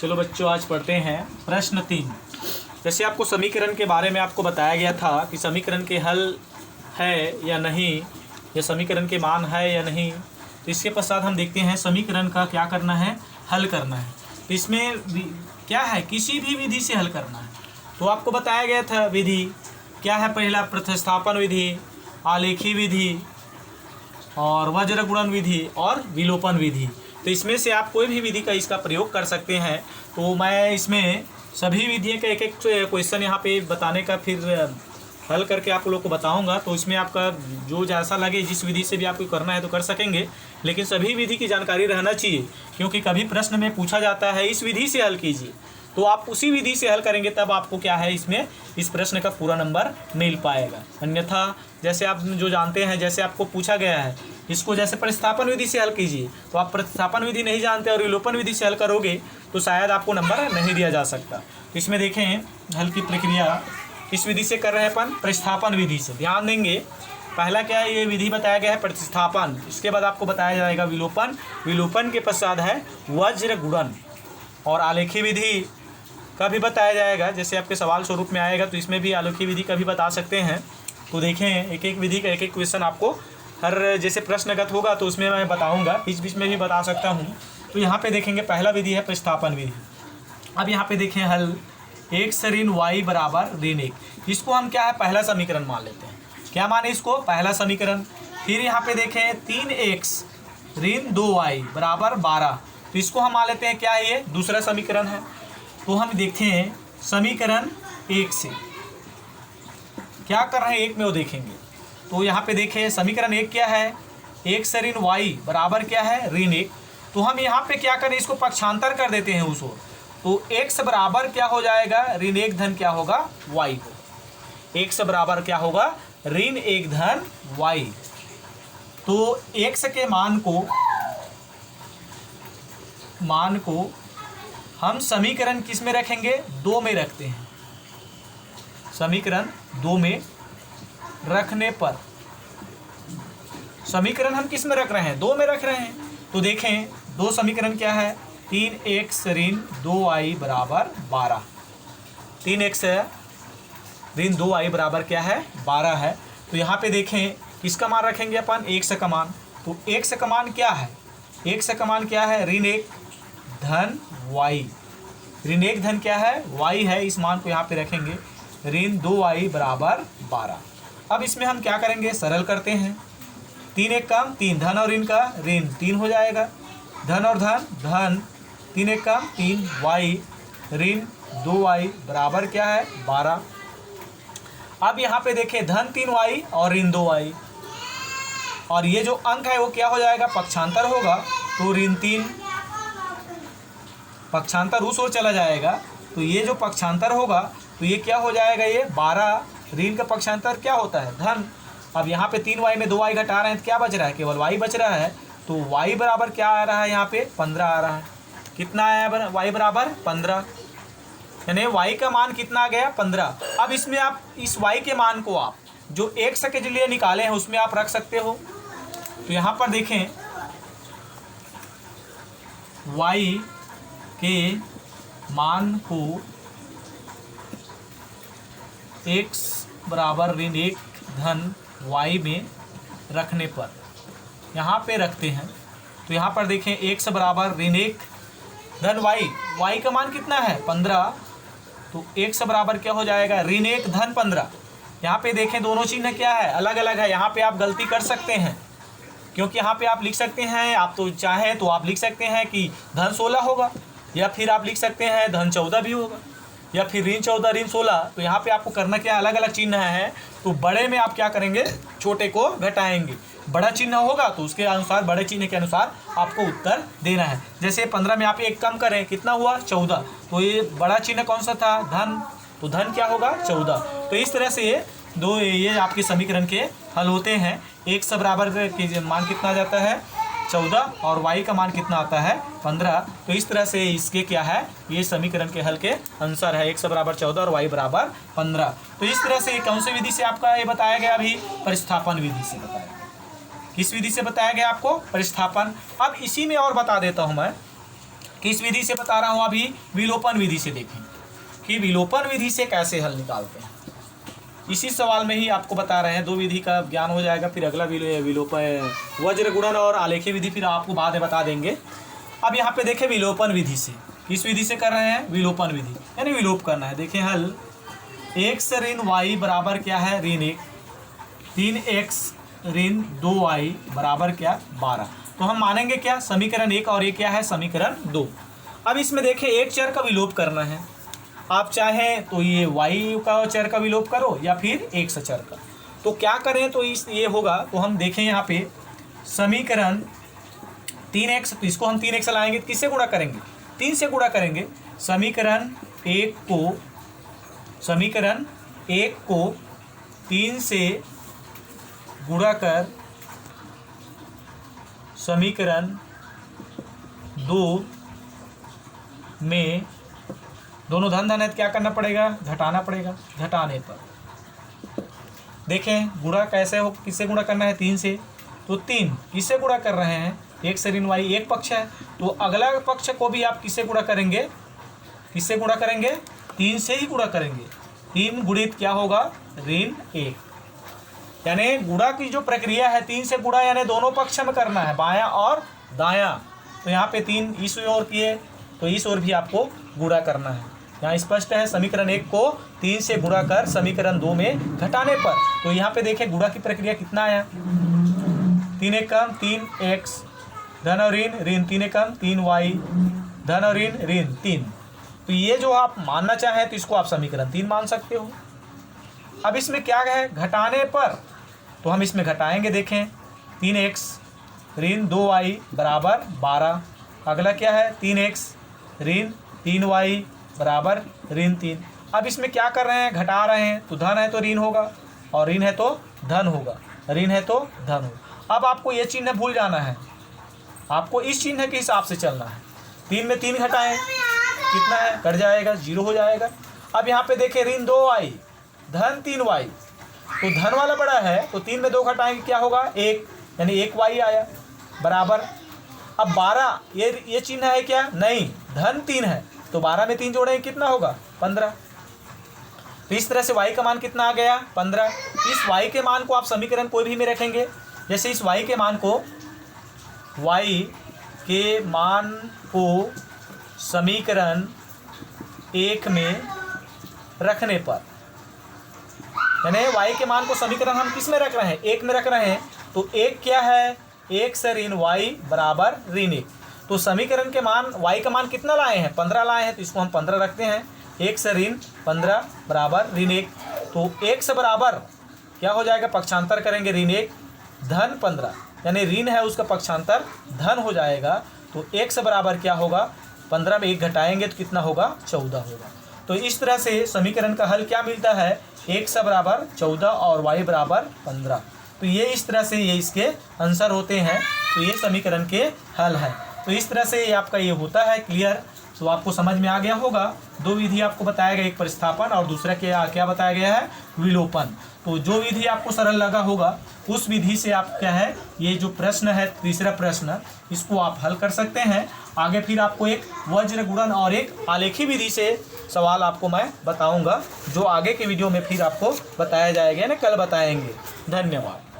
चलो बच्चों, आज पढ़ते हैं प्रश्न 3। जैसे आपको समीकरण के बारे में आपको बताया गया था कि समीकरण के हल है या नहीं, या समीकरण के मान है या नहीं, तो इसके पश्चात हम देखते हैं समीकरण का क्या करना है, हल करना है। तो इसमें क्या है, किसी भी विधि से हल करना है। तो आपको बताया गया था विधि क्या है, पहला प्रतिस्थापन विधि, आलेखी विधि और वज्र गुणन विधि और विलोपन विधि। तो इसमें से आप कोई भी विधि का इसका प्रयोग कर सकते हैं। तो मैं इसमें सभी विधियों का एक एक क्वेश्चन यहाँ पे बताने का फिर हल करके आप लोग को बताऊंगा। तो इसमें आपका जो जैसा लगे, जिस विधि से भी आपको करना है तो कर सकेंगे, लेकिन सभी विधि की जानकारी रहना चाहिए, क्योंकि कभी प्रश्न में पूछा जाता है इस विधि से हल कीजिए, तो आप उसी विधि से हल करेंगे तब आपको क्या है, इसमें इस प्रश्न का पूरा नंबर मिल पाएगा। अन्यथा जैसे आप जो जानते हैं, जैसे आपको पूछा गया है इसको जैसे प्रतिस्थापन विधि से हल कीजिए, तो आप प्रतिस्थापन विधि नहीं जानते और विलोपन विधि से हल करोगे तो शायद आपको नंबर नहीं दिया जा सकता। तो इसमें देखें हल की प्रक्रिया इस विधि से कर रहे हैं अपन, प्रतिस्थापन विधि से। ध्यान देंगे, पहला क्या है, ये विधि बताया गया है प्रतिस्थापन, इसके बाद आपको बताया जाएगा विलोपन, विलोपन के पश्चात है वज्र गुणन, और आलेखी विधि का भी बताया जाएगा। जैसे आपके सवाल स्वरूप में आएगा तो इसमें भी आलेखी विधि का भी बता सकते हैं। तो देखें एक एक विधि का एक एक क्वेश्चन आपको हर जैसे प्रश्नगत होगा तो उसमें मैं बताऊंगा, बीच बीच में भी बता सकता हूं। तो यहाँ पे देखेंगे पहला विधि है प्रतिस्थापन विधि। अब यहाँ पे देखें हल, x ऋण y बराबर ऋण 1, इसको हम क्या है, पहला समीकरण मान लेते हैं। क्या माने इसको, पहला समीकरण। फिर यहाँ पे देखें 3x ऋण 2y बराबर 12, तो इसको हम मान लेते हैं क्या है, ये दूसरा समीकरण है। तो हम देखते हैं समीकरण 1 से क्या कर रहे हैं, एक में वो देखेंगे। तो यहाँ पे देखें समीकरण 1 क्या है, x ऋण y बराबर क्या है, ऋण 1। तो हम यहाँ पे क्या करें, इसको पक्षांतर कर देते हैं उस ओर। तो x बराबर क्या हो जाएगा, ऋण 1 धन क्या होगा, y को। x बराबर क्या होगा, ऋण 1 धन y। तो x के मान को हम समीकरण किस में रखेंगे, 2 में रखते हैं। समीकरण 2 में रखने पर, समीकरण हम किस में रख रहे हैं, 2 में रख रहे हैं। तो देखें दो समीकरण क्या है, 3x ऋण 2y बराबर 12, 3x ऋण 2y बराबर क्या है, 12 है। तो यहाँ पे देखें किसका मान रखेंगे अपन, x का मान। तो x का मान क्या है, x का मान क्या है, ऋण 1 धन y, ऋण 1 धन क्या है, y है। इस मान को यहाँ पे रखेंगे, ऋण 2y बराबर 12। अब इसमें हम क्या करेंगे, सरल करते हैं। 3 1 कम 3, धन और ऋण का ऋण 3 हो जाएगा, धन और धन धन, 3 1 कम 3, y ऋण 2y बराबर क्या है, 12। अब यहाँ पे देखें धन 3y और ऋण 2y, और ये जो अंक है वो क्या हो जाएगा, पक्षांतर होगा। तो ऋण 3 पक्षांतर उस ओर चला जाएगा, तो ये जो पक्षांतर होगा तो ये क्या हो जाएगा, ये 12, ऋण का पक्षांतर क्या होता है, धन। अब यहाँ पे 3y में 2y घटा रहे हैं तो क्या बच रहा है, केवल y बच रहा है। तो y बराबर क्या आ रहा है, यहाँ पे 15 आ रहा है। कितना आया y बराबर 15, यानी y का मान कितना आ गया, 15। अब इसमें आप इस y के मान को आप जो x के लिए निकाले हैं उसमें आप रख सकते हो। तो यहाँ पर देखें y के मान को x बराबर ऋण 1 धन y में रखने पर यहाँ पे रखते हैं। तो यहाँ पर देखें x बराबर ऋण 1 धन y का मान कितना है, 15। तो x बराबर क्या हो जाएगा, ऋण 1 धन 15। यहाँ पे देखें दोनों चिन्ह क्या है, अलग अलग है। यहाँ पे आप गलती कर सकते हैं, क्योंकि यहाँ पे आप लिख सकते हैं, आप तो चाहें तो आप लिख सकते हैं कि धन 16 होगा, या फिर आप लिख सकते हैं धन 14 भी होगा, या फिर ऋण 14 ऋण 16। तो यहाँ पे आपको करना क्या, अलग अलग चिन्ह है। तो बड़े में आप क्या करेंगे, छोटे को घटाएंगे। बड़ा चिन्ह होगा तो उसके अनुसार, बड़े चिन्ह के अनुसार आपको उत्तर देना है। जैसे 15 में आप 1 कम करें, कितना हुआ, 14। तो ये बड़ा चिन्ह कौन सा था, धन, तो धन क्या होगा, 14। तो इस तरह से ये आपके समीकरण के हल होते हैं। x बराबर के मान कितना आ जाता है, 14, और y का मान कितना आता है, 15। तो इस तरह से इसके क्या है, ये समीकरण के हल के आंसर है, x बराबर 14 और y बराबर 15। तो इस तरह से कौन सी विधि से आपका ये बताया गया, अभी प्रतिस्थापन विधि से बताया गया। किस विधि से बताया गया आपको, प्रतिस्थापन। अब इसी में और बता देता हूँ मैं किस विधि से बता रहा हूँ अभी, विलोपन विधि से। देखें कि विलोपन विधि से कैसे हल निकालते हैं, इसी सवाल में ही आपको बता रहे हैं। दो विधि का ज्ञान हो जाएगा, फिर अगला विलोपन वज्र गुणन और आलेखी विधि फिर आपको बाद में बता देंगे। अब यहाँ पे देखें विलोपन विधि से, किस विधि से कर रहे हैं, विलोपन विधि, यानी विलोप करना है। देखें हल, x ऋण y बराबर क्या है, ऋण 1, 3x ऋण 2y बराबर क्या, 12। तो हम मानेंगे क्या, समीकरण 1 और ये क्या है, समीकरण 2। अब इसमें देखें एक चर का विलोप करना है, आप चाहें तो ये y का चर का विलोप करो या फिर x चर का। तो क्या करें, तो ये होगा, तो हम देखें यहाँ पे समीकरण 3x, तो इसको हम 3x लाएंगे, किससे गुणा करेंगे, 3 से गुणा करेंगे। समीकरण 1 को 3 से गुणा कर समीकरण 2 में दोनों धन धन है, क्या करना पड़ेगा, घटाना पड़ेगा। घटाने पर देखें गुणा कैसे हो, किससे गुणा करना है, 3 से। तो 3 किससे गुणा कर रहे हैं, एक से ऋण वाई, एक पक्ष है, तो अगला पक्ष को भी आप किससे गुणा करेंगे, किससे गुणा करेंगे, 3 से ही गुणा करेंगे। 3 गुणित क्या होगा, ऋण 1, यानी गुणा की जो प्रक्रिया है 3 से गुणा, यानी दोनों पक्ष में करना है, बायां और दायां। तो यहाँ पे 3 इस ओर किए, तो इस ओर भी आपको गुणा करना है। यहाँ स्पष्ट है, समीकरण 1 को 3 से गुणा कर समीकरण 2 में घटाने पर। तो यहाँ पे देखें गुणा की प्रक्रिया कितना आया, 3 एक कम 3x, धन और ऋण, ऋण 3 एक कम 3y, धन और ऋण, ऋण 3। तो ये जो आप मानना चाहें तो इसको आप समीकरण 3 मान सकते हो। अब इसमें क्या है, घटाने पर, तो हम इसमें घटाएंगे। देखें 3x ऋण 2y बराबर 12, अगला क्या है, 3x ऋण 3y बराबर ऋण 3। अब इसमें क्या कर रहे हैं, घटा रहे हैं, तो धन है तो ऋण होगा और ऋण है तो धन होगा, ऋण है तो धन होगा। अब आपको ये चिन्ह भूल जाना है, आपको इस चिन्ह के हिसाब से चलना है। 3 में 3 घटाएं, कितना है, कट जाएगा, 0 हो जाएगा। अब यहाँ पे देखें ऋण 2y धन 3y, तो धन वाला बड़ा है, तो 3 में 2 घटाएंगे, क्या होगा, 1, यानी 1y आया बराबर। अब 12 ये चिन्ह है क्या, नहीं, धन 3 है, तो 12 में 3 जोड़ेंगे, कितना होगा, 15। तो इस तरह से y का मान कितना आ गया, 15। इस y के मान को आप समीकरण कोई भी में रखेंगे, जैसे इस y के मान को समीकरण 1 में रखने पर, यानी y के मान को समीकरण हम किस में रख रहे हैं, 1 में रख रहे हैं। तो 1 क्या है, 1 से ऋण y बराबर ऋण 1। तो समीकरण के मान y का मान कितना लाए हैं, 15 लाए हैं, तो इसको हम 15 रखते हैं। 1 से ऋण 15 बराबर ऋण 1, तो 1 से बराबर क्या हो जाएगा, पक्षांतर करेंगे, ऋण 1 धन 15, यानी ऋण है उसका पक्षांतर धन हो जाएगा। तो 1 से बराबर क्या होगा, 15 में 1 घटाएंगे तो कितना होगा, 14 होगा। तो इस तरह से समीकरण का हल क्या मिलता है, 1 से बराबर 14 और y बराबर 15। तो ये इस तरह से ये इसके आंसर होते हैं। तो ये समीकरण के हल है। तो इस तरह से ये आपका ये होता है क्लियर। तो आपको समझ में आ गया होगा। दो विधि आपको बताया गया, एक प्रतिस्थापन और दूसरा क्या बताया गया है, विलोपन। तो जो विधि आपको सरल लगा होगा उस विधि से आप क्या है, ये जो प्रश्न है तीसरा प्रश्न, इसको आप हल कर सकते हैं। आगे फिर आपको एक वज्र गुणन और एक आलेखी विधि से सवाल आपको मैं बताऊंगा, जो आगे के वीडियो में फिर आपको बताया जाएगा, ना कल बताएंगे। धन्यवाद।